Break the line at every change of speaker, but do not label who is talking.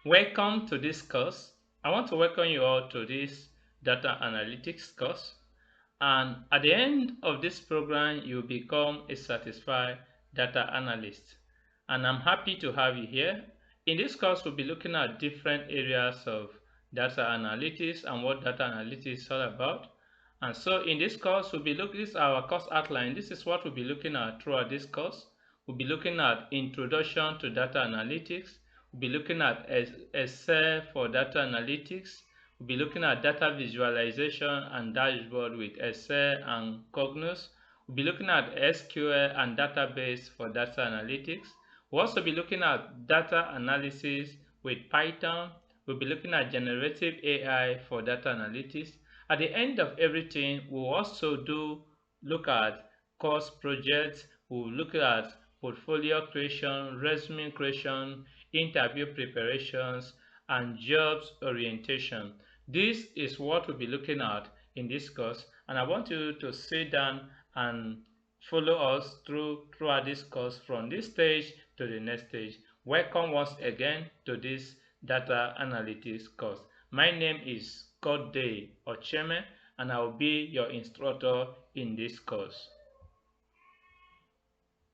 Welcome to this course. I want to welcome you all to this data analytics course. And at the end of this program, you become a certified data analyst. And I'm happy to have you here. In this course, we'll be looking at different areas of data analytics and what data analytics is all about. And so in this course, we'll be looking, this is our course outline. This is what we'll be looking at throughout this course. We'll be looking at introduction to data analytics. We'll be looking at Excel for data analytics. We'll be looking at data visualization and dashboard with Excel and Cognos. We'll be looking at SQL and database for data analytics. We'll also be looking at data analysis with Python. We'll be looking at generative AI for data analytics. At the end of everything, we'll also look at course projects. We'll look at portfolio creation, resume creation, interview preparations, and jobs orientation. This is what we'll be looking at in this course, and I want you to sit down and follow us throughout this course from this stage to the next stage. Welcome once again to this data analytics course. My name is Godday Ocheme, and I will be your instructor in this course.